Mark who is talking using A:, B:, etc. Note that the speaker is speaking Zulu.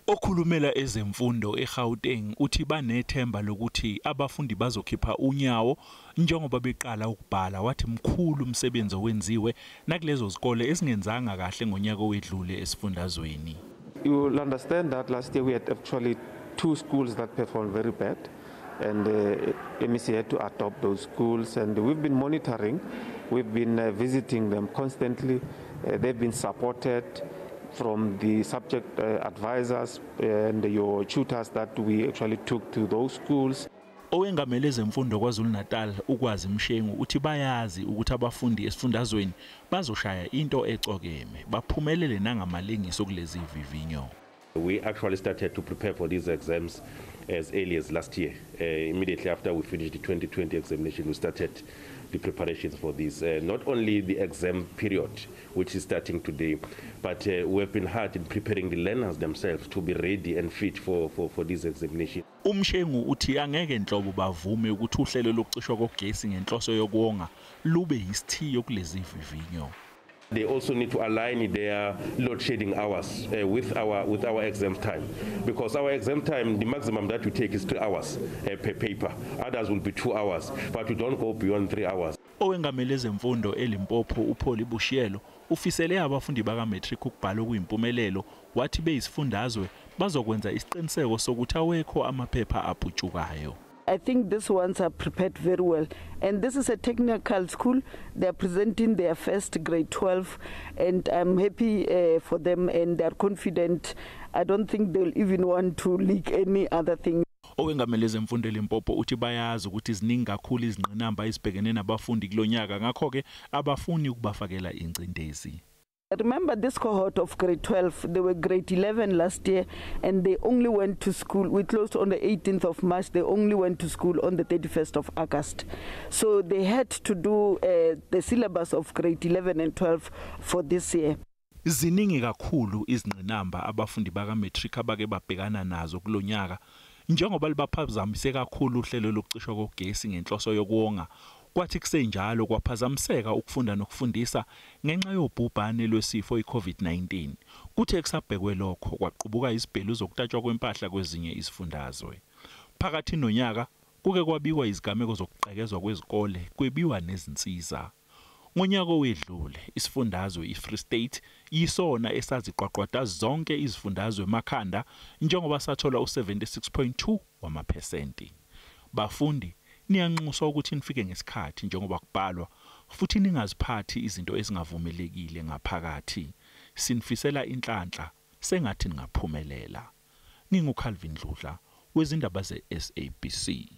A: Okhulumela ezemfundo eGauteng uthi banethemba lokuthi abafundi bazokhipha unyawo njengoba beqala ukubhala. Wathi mkhulu umsebenzi owenziwe nakulezo zikole ezingenzanga kahle ngonyaka owedlule esifundazweni.
B: You will understand that last year we had actually 2 schools that performed very bad, and MEC had to adopt those schools, and we've been monitoring, we've been visiting them constantly. They've been supported from the subject advisors and your tutors that we actually took to those schools.
A: Owengamele ezemfundo KwaZulu-Natal ukwazi Mshengu uthi bayazi ukuthi abafundi esifundazweni bazoshaya into ecokeme baphumelele nangamalengiso kulezi vivinyo.
C: We actually started to prepare for these exams as early as last year. Immediately after we finished the 2020 examination, we started the preparations for this. Not only the exam period, which is starting today, but we have been hard in preparing the learners themselves to be ready and fit for this examination.
A: Umshengu uthi angeke inhlobo bavume ukuthi uhlelo lokucishwa kogesi ngenhloso yokuwonga lube yisithiyo kulezi vivinyo.
C: They also need to align their load shedding hours with our exam time, because our exam time, the maximum that we take is 3 hours per paper. Others will be 2 hours, but we don't go beyond 3 hours.
A: Owengamele ezemfundo eLimpopo uPaul Bushiyelo ufisele abafundi bakaMatric ukubhala okuyimpumelelo. Wathi beyisifundazwe bazokwenza isiqiniseko sokuthi awekho amaphepha aputshukayo.
D: I think these ones are prepared very well, and this is a technical school. They are presenting their first grade 12, and I'm happy for them, and they are confident. I don't think they'll even want to leak any other thing.
A: Owengamele ezemfundo eLimpopo uthi bayazi ukuthi iziningi kakhulu izingqinamba ezibhekene nabafundi kulonyaka, ngakho ke abafuni ukubafakela ingcindezi.
D: Remember this cohort of grade 12, they were grade 11 last year, and they only went to school. We closed on the 18th of March. They only went to school on the 31st of August. So they had to do the syllabus of grade 11 and 12 for this year.
A: Ziningi kakhulu izingqinamba abafundi bakaMatric abake babhekana nazo kulonyaka, njengoba libaphazamise kakhulu uhlelo lokucishwa kogesi ngenhloso yokuwonga. Kwathi kusenjalo kwaphazamiseka ukufunda nokufundisa ngenxa yobhubhane lwesifo iCovid-19. Kuthe kusabhekwe lokho kwaqubuka izibhelu zokutatshwa kwempahla kwezinye izifundazwe. Phakathi nonyaka kuke kwabiwa izigameko zokuqekezwa kwezikole, kwebiwa nezinsiza. Ngonyaka owedlule isifundazwe iFree State yisona esaziqwaqwada zonke izifundazwe emakhanda njengoba sathola u76.2 wamaphesenti. Bafundi niyanxuswa ukuthi nifike ngesikhathi njengoba kubhalwa, futhi ningaziphathi izinto ezingavumelekile ngaphakathi. Sinifisela inhlanhla sengathi ningaphumelela. NginguCalvin Dludla wezindaba zeSABC.